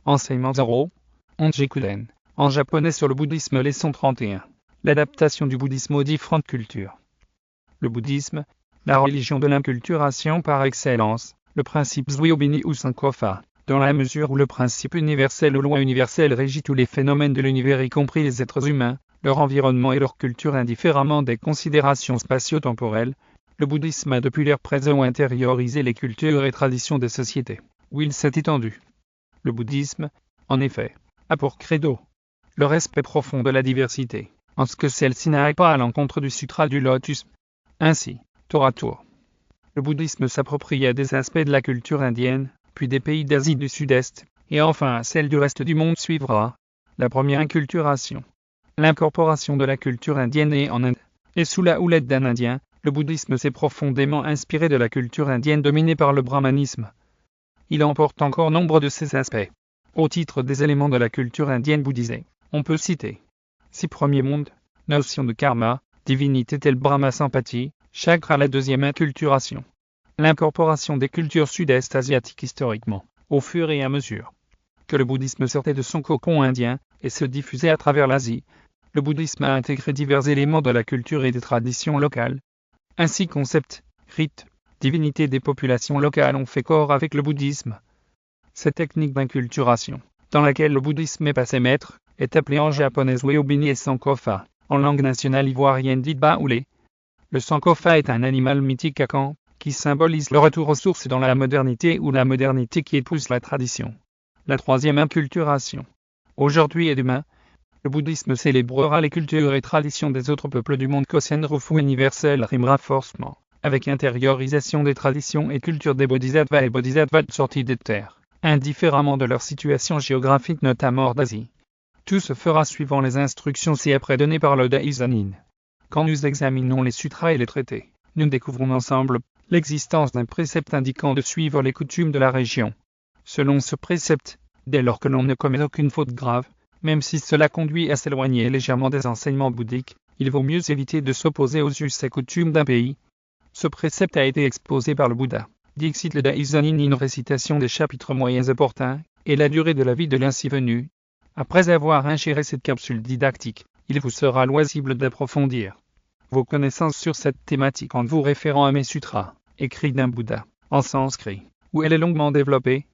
Enseignement 0. Onjikuden. En japonais sur le bouddhisme, leçon 31. L'adaptation du bouddhisme aux différentes cultures. Le bouddhisme, la religion de l'inculturation par excellence, le principe Zuiobini ou Sankofa, dans la mesure où le principe universel ou loi universelle régit tous les phénomènes de l'univers, y compris les êtres humains, leur environnement et leur culture indifféremment des considérations spatio-temporelles. Le bouddhisme a depuis l'ère présente intériorisé les cultures et traditions des sociétés où il s'est étendu. Le bouddhisme, en effet, a pour credo le respect profond de la diversité, en ce que celle-ci n'aille pas à l'encontre du sutra du lotus. Ainsi, tour à tour, le bouddhisme s'appropria des aspects de la culture indienne, puis des pays d'Asie du Sud-Est, et enfin celle du reste du monde suivra. La première inculturation, l'incorporation de la culture indienne en Inde, et sous la houlette d'un Indien, le bouddhisme s'est profondément inspiré de la culture indienne dominée par le brahmanisme. Il emporte encore nombre de ces aspects. Au titre des éléments de la culture indienne bouddhisée, on peut citer 6 premiers mondes, notion de karma, divinité telle Brahma Sampati, chakra. La deuxième inculturation, l'incorporation des cultures sud-est asiatiques historiquement, au fur et à mesure que le bouddhisme sortait de son cocon indien et se diffusait à travers l'Asie. Le bouddhisme a intégré divers éléments de la culture et des traditions locales. Ainsi concepts, rites, divinités des populations locales ont fait corps avec le bouddhisme. Cette technique d'inculturation, dans laquelle le bouddhisme est passé maître, est appelée en japonais Zuiobini et Sankofa, en langue nationale ivoirienne dite Baoulé. Le Sankofa est un animal mythique Akan, qui symbolise le retour aux sources dans la modernité ou la modernité qui épouse la tradition. La troisième inculturation. Aujourd'hui et demain, le bouddhisme célébrera les cultures et traditions des autres peuples du monde. Kosen Rufu universel rime renforcement, avec intériorisation des traditions et cultures des bodhisattvas et bodhisattvas sortis des terres, indifféremment de leur situation géographique notamment d'Asie. Tout se fera suivant les instructions ci-après données par le Daisanin. Quand nous examinons les sutras et les traités, nous découvrons ensemble l'existence d'un précepte indiquant de suivre les coutumes de la région. Selon ce précepte, dès lors que l'on ne commet aucune faute grave, même si cela conduit à s'éloigner légèrement des enseignements bouddhiques, il vaut mieux éviter de s'opposer aux us et coutumes d'un pays. Ce précepte a été exposé par le Bouddha. Dixit le Daisanin, une récitation des chapitres moyens opportuns, et la durée de la vie de l'ainsi venu. Après avoir ingéré cette capsule didactique, il vous sera loisible d'approfondir vos connaissances sur cette thématique en vous référant à mes sutras, écrits d'un Bouddha, en sanskrit, où elle est longuement développée.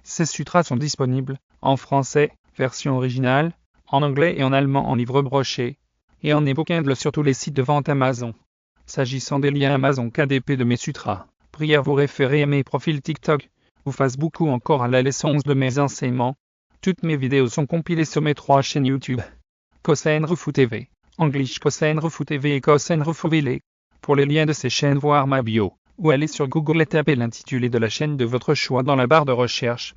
Ces sutras sont disponibles, en français, version originale, en anglais et en allemand en livre broché, et en e-book Kindle sur tous les sites de vente Amazon. S'agissant des liens Amazon KDP de mes sutras, priez à vous référer à mes profils TikTok, ou Facebook ou encore à la leçon 11 de mes enseignements. Toutes mes vidéos sont compilées sur mes 3 chaînes YouTube. Kosen Rufu TV, English Kosen Rufu TV et Kosen Rufu Vile. Pour les liens de ces chaînes, voir ma bio, ou allez sur Google et tapez l'intitulé de la chaîne de votre choix dans la barre de recherche.